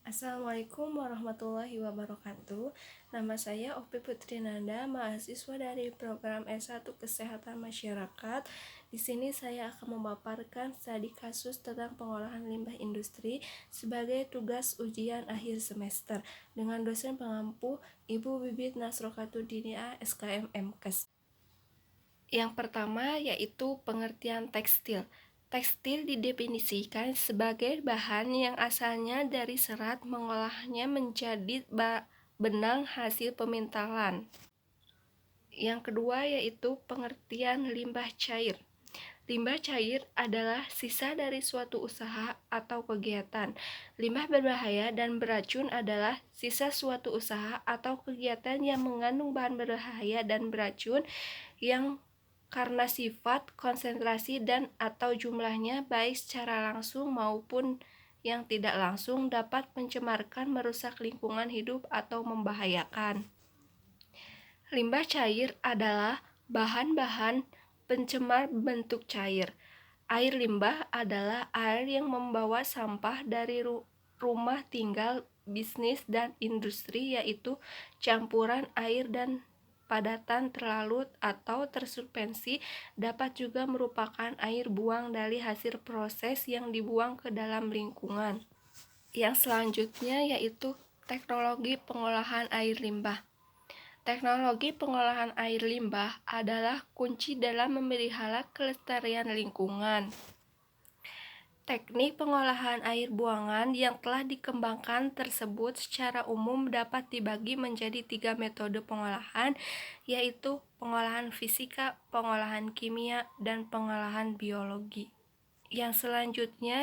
Assalamualaikum warahmatullahi wabarakatuh. Nama saya Opi Putri Nanda, mahasiswa dari program S1 Kesehatan Masyarakat. Di sini saya akan memaparkan studi kasus tentang pengolahan limbah industri sebagai tugas ujian akhir semester dengan dosen pengampu Ibu Bibit Nasrokatudinia SKM MKes. Yang pertama yaitu pengertian tekstil. Tekstil didefinisikan sebagai bahan yang asalnya dari serat mengolahnya menjadi benang hasil pemintalan. Yang kedua yaitu pengertian limbah cair. Limbah cair adalah sisa dari suatu usaha atau kegiatan. Limbah berbahaya dan beracun adalah sisa suatu usaha atau kegiatan yang mengandung bahan berbahaya dan beracun yang karena sifat, konsentrasi, dan atau jumlahnya baik secara langsung maupun yang tidak langsung dapat mencemarkan, merusak lingkungan hidup atau membahayakan. Limbah cair adalah bahan-bahan pencemar bentuk cair. Air limbah adalah air yang membawa sampah dari rumah tinggal, bisnis, dan industri, yaitu campuran air dan padatan terlalu atau tersuspensi. Dapat juga merupakan air buang dari hasil proses yang dibuang ke dalam lingkungan. Yang selanjutnya yaitu teknologi pengolahan air limbah. Teknologi pengolahan air limbah adalah kunci dalam memelihara kelestarian lingkungan. Teknik pengolahan air buangan yang telah dikembangkan tersebut secara umum dapat dibagi menjadi 3 metode pengolahan, yaitu pengolahan fisika, pengolahan kimia, dan pengolahan biologi. Yang selanjutnya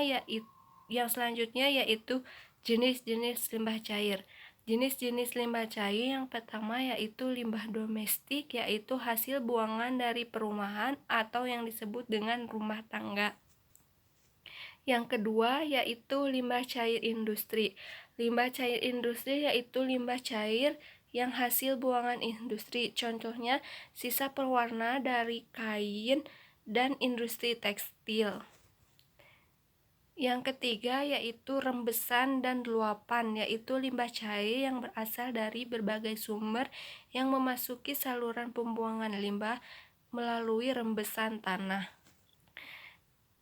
yaitu jenis-jenis limbah cair. Jenis-jenis limbah cair yang pertama yaitu limbah domestik, yaitu hasil buangan dari perumahan atau yang disebut dengan rumah tangga. Yang kedua yaitu limbah cair industri. Limbah cair industri yaitu limbah cair yang hasil buangan industri. Contohnya sisa pewarna dari kain dan industri tekstil. Yang ketiga yaitu rembesan dan luapan, yaitu limbah cair yang berasal dari berbagai sumber yang memasuki saluran pembuangan limbah melalui rembesan tanah.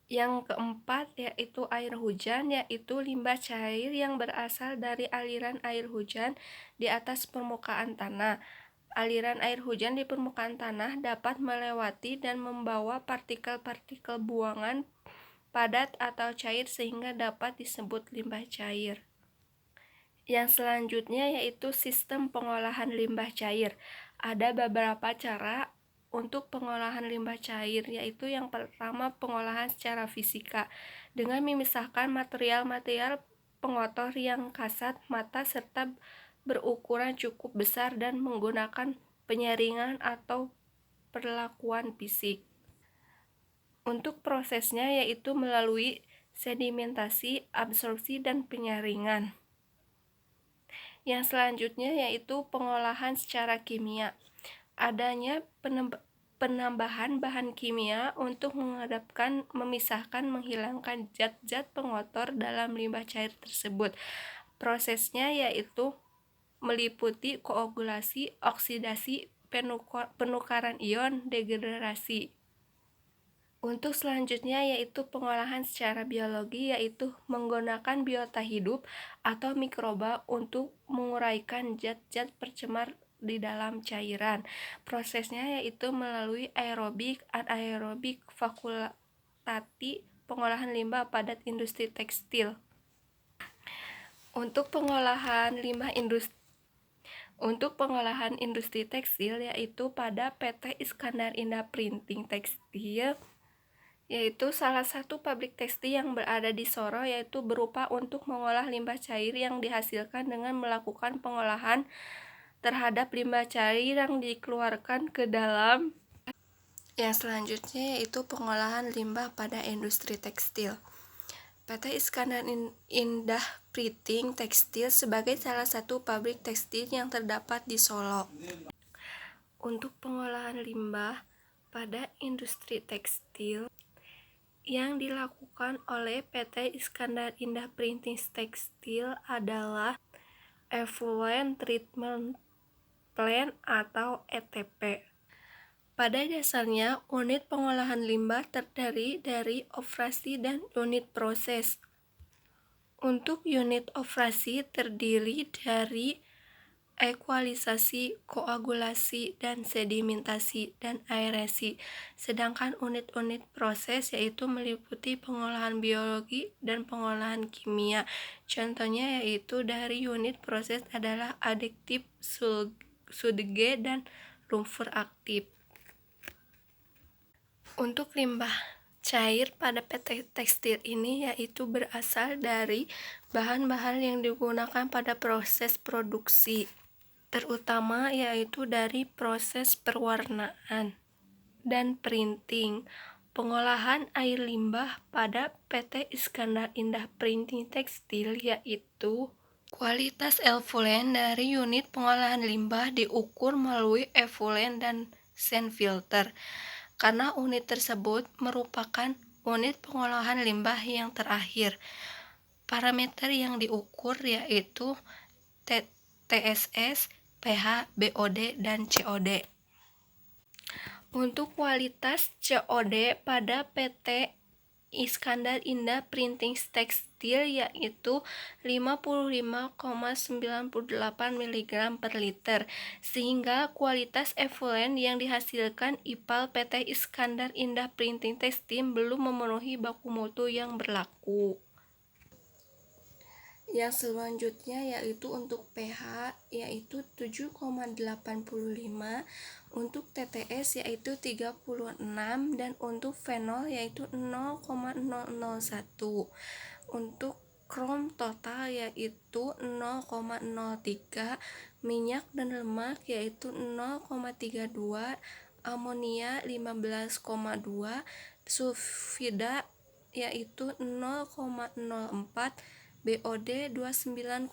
Yang keempat yaitu air hujan, yaitu limbah cair yang berasal dari aliran air hujan di atas permukaan tanah. Aliran air hujan di permukaan tanah dapat melewati dan membawa partikel-partikel buangan padat atau cair sehingga dapat disebut limbah cair. Yang selanjutnya yaitu sistem pengolahan limbah cair. Ada beberapa cara untuk pengolahan limbah cair, yaitu yang pertama pengolahan secara fisika dengan memisahkan material-material pengotor yang kasat mata serta berukuran cukup besar dan menggunakan penyaringan atau perlakuan fisik. Untuk prosesnya yaitu melalui sedimentasi, absorpsi, dan penyaringan. Yang selanjutnya yaitu pengolahan secara kimia. Adanya penambahan bahan kimia untuk memisahkan, menghilangkan zat-zat pengotor dalam limbah cair tersebut. Prosesnya yaitu meliputi koagulasi, oksidasi, penukaran ion, degenerasi. Untuk selanjutnya yaitu pengolahan secara biologi, yaitu menggunakan biota hidup atau mikroba untuk menguraikan zat-zat pencemar di dalam cairan. Prosesnya yaitu melalui aerobik, anaerobik, fakultati, pengolahan limbah padat industri tekstil. Untuk pengolahan industri tekstil yaitu pada PT Iskandar Indah Printing Tekstil, yaitu salah satu pabrik tekstil yang berada di Sorong, yaitu berupa untuk mengolah limbah cair yang dihasilkan dengan melakukan pengolahan terhadap limbah cair yang dikeluarkan ke dalam. Yang selanjutnya yaitu pengolahan limbah pada industri tekstil. PT Iskandar Indah Printing Tekstil sebagai salah satu pabrik tekstil yang terdapat di Solo. Untuk pengolahan limbah pada industri tekstil yang dilakukan oleh PT Iskandar Indah Printing Textile adalah Effluent Treatment Plant atau ETP. Pada dasarnya, unit pengolahan limbah terdiri dari operasi dan unit proses. Untuk unit operasi terdiri dari ekualisasi, koagulasi, dan sedimentasi, dan aerasi. Sedangkan unit-unit proses yaitu meliputi pengolahan biologi dan pengolahan kimia. Contohnya yaitu dari unit proses adalah adiktif, sudge, dan lumpur aktif. Untuk limbah cair pada PT tekstil ini yaitu berasal dari bahan-bahan yang digunakan pada proses produksi, terutama yaitu dari proses perwarnaan dan printing. Pengolahan air limbah pada PT Iskandar Indah Printing Tekstil yaitu kualitas effluent dari unit pengolahan limbah diukur melalui effluent dan sand filter, karena unit tersebut merupakan unit pengolahan limbah yang terakhir. Parameter yang diukur yaitu TSS, pH, BOD, dan COD. Untuk kualitas COD pada PT Iskandar Indah Printing Textile yaitu 55,98 mg per liter, sehingga kualitas effluent yang dihasilkan IPAL PT Iskandar Indah Printing Textile belum memenuhi baku mutu yang berlaku. Yang selanjutnya yaitu untuk pH yaitu 7,85, untuk TTS yaitu 36, dan untuk fenol yaitu 0,001. Untuk krom total yaitu 0,03, minyak dan lemak yaitu 0,32, amonia 15,2, sulfida yaitu 0,04, BOD 29,57.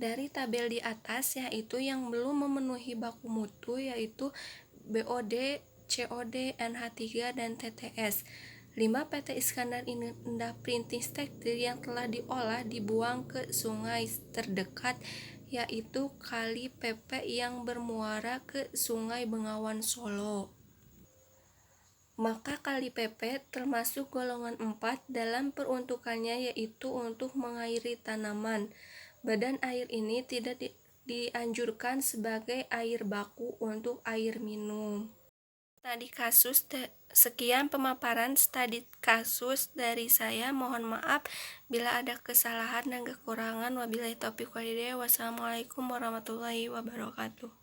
Dari tabel di atas yaitu yang belum memenuhi baku mutu yaitu BOD, COD, NH3, dan TTS. Limbah PT Iskandar Indah Printing Textile yang telah diolah dibuang ke sungai terdekat yaitu Kali Pepe yang bermuara ke Sungai Bengawan Solo. Maka Kali Pepe termasuk golongan 4 dalam peruntukannya yaitu untuk mengairi tanaman. Badan air ini tidak dianjurkan sebagai air baku untuk air minum. Sekian pemaparan studi kasus dari saya. Mohon maaf bila ada kesalahan dan kekurangan. Wabillahi taufiq walhidayah. Wassalamualaikum warahmatullahi wabarakatuh.